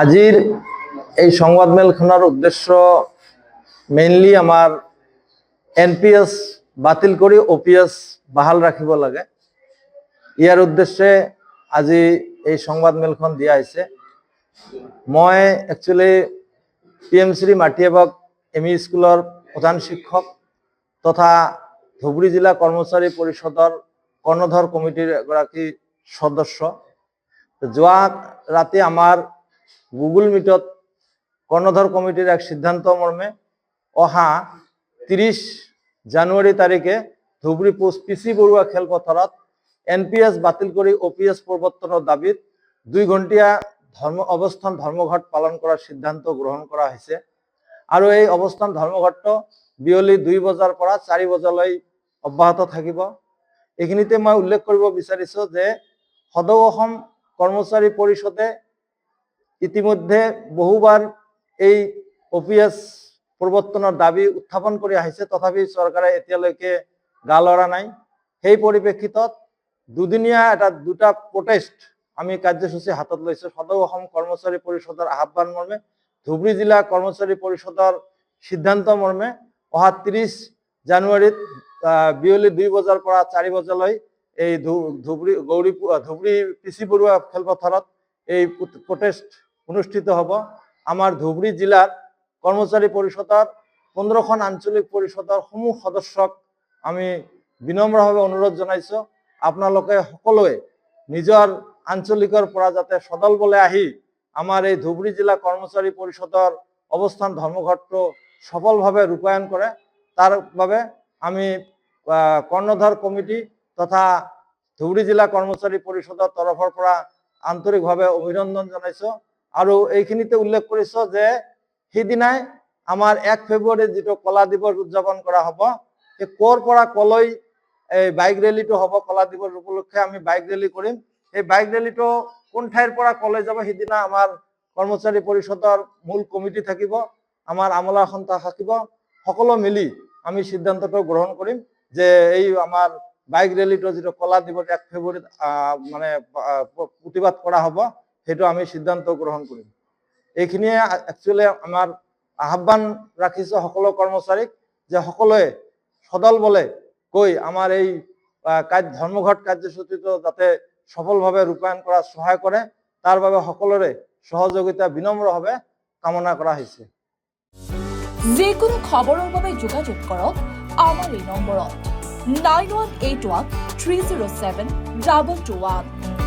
আজিৰ এই সংবাদমেলখনৰ উদ্দেশ্য মেইনলি আমাৰ NPS বাতিল কৰি OPS বাহাল ৰাখিব লাগে। ইয়াৰ উদ্দেশ্যে আজি এই সংবাদমেলখন দিয়া হৈছে। মই একচুয়ালি PMC মাটিয়াবাগ ME স্কুলৰ প্ৰধান শিক্ষক তথা ধুবুৰী জিলা কৰ্মচাৰী পৰিষদৰ কৰ্ণধৰ কমিটিৰ এগৰাকী সদস্য। যোৱা ৰাতি আমাৰ গুগল মিটত কৰ্ণধৰ কমিটিৰ এক সিদ্ধান্ত মৰ্মে অহা 30 জানুৱাৰী তাৰিখে ধুবুৰী PC বৰুৱা খেলপথাৰত NPS বাতিল কৰি OPS প্ৰৱৰ্তনৰ দাবীত 2 ঘণ্টীয়া অৱস্থান ধৰ্মঘট পালন কৰাৰ সিদ্ধান্ত গ্ৰহণ কৰা হৈছে। আৰু এই অৱস্থান ধৰ্মঘট বিয়লি 2 বজাৰ পৰা 4 বজালৈ অব্যাহত থাকিব। এইখিনিতে মই উল্লেখ কৰিব বিচাৰিছো যে সদৌ অসম কৰ্মচাৰী পৰিষদে ইতিমধ্যে বহুবাৰ এই OPS প্ৰৱৰ্তনৰ দাবী উত্থাপন কৰি আহিছে, তথাপি চৰকাৰে এতিয়ালৈকে গা লৰা নাই। সেই পৰিপ্ৰেক্ষিতত দুটা প্ৰটেষ্ট আমি কাৰ্যসূচী হাতত লৈছো। সদৌ অসম কৰ্মচাৰী পৰিষদৰ আহ্বান মৰ্মে ধুবুৰী জিলা কৰ্মচাৰী পৰিষদৰ সিদ্ধান্ত মৰ্মে অহা 30 জানুৱাৰীত বিয়লি 2 বজাৰ পৰা 4 বজালৈ এই ধুবুৰী PC বৰুৱা খেলপথাৰত এই প্ৰটেষ্ট অনুষ্ঠিত হ'ব। আমাৰ ধুবুৰী জিলাৰ কৰ্মচাৰী পৰিষদৰ 15খন আঞ্চলিক পৰিষদৰ সমূহ সদস্যক আমি বিনম্ৰভাৱে অনুৰোধ জনাইছো, আপোনালোকে সকলোৱে নিজৰ আঞ্চলিকৰ পৰা যাতে সদল বলে আহি আমাৰ এই ধুবুৰী জিলা কৰ্মচাৰী পৰিষদৰ অৱস্থান ধৰ্মঘটটো সফলভাৱে ৰূপায়ণ কৰে। তাৰ বাবে আমি কৰ্ণধৰ কমিটি তথা ধুবুৰী জিলা কৰ্মচাৰী পৰিষদৰ তৰফৰ পৰা আন্তৰিকভাৱে অভিনন্দন জনাইছো। আৰু এইখিনিতে উল্লেখ কৰিছো যে সেইদিনাই আমাৰ 1 ফেব্ৰুৱাৰীত যেটো কলা দিৱস উদযাপন কৰা হ'ব, এই ক'ৰ পৰা কলৈ এই বাইক ৰেলীটো হ'ব। কলা দিৱস উপলক্ষে আমি বাইক ৰেলী কৰিম। এই বাইক ৰেলীটো কোন ঠাইৰ পৰা কলৈ যাব সেইদিনা আমাৰ কৰ্মচাৰী পৰিষদৰ মূল কমিটি থাকিব, আমাৰ আমলা সন্থা থাকিব, সকলো মিলি আমি সিদ্ধান্তটো গ্ৰহণ কৰিম যে এই আমাৰ বাইক ৰেলীটো যেটো কলা দিৱস 1 ফেব্ৰুৱাৰীত মানে প্ৰতিবাদ কৰা হ'ব, সেইটো আমি সিদ্ধান্ত গ্ৰহণ কৰিম। এইখিনিয়ে একচুয়ালি আমাৰ আহ্বান ৰাখিছো সকলো কৰ্মচাৰীক যে সকলোৱে সদল বলে গৈ আমাৰ এই ধৰ্মঘট কাৰ্যসূচীটো যাতে সফলভাৱে ৰূপায়ণ কৰাত সহায় কৰে, তাৰ বাবে সকলোৰে সহযোগিতা বিনম্ৰভাৱে কামনা কৰা হৈছে। যিকোনো খবৰৰ বাবে যোগাযোগ কৰক আমাৰ এই নম্বৰত 9181 307 221।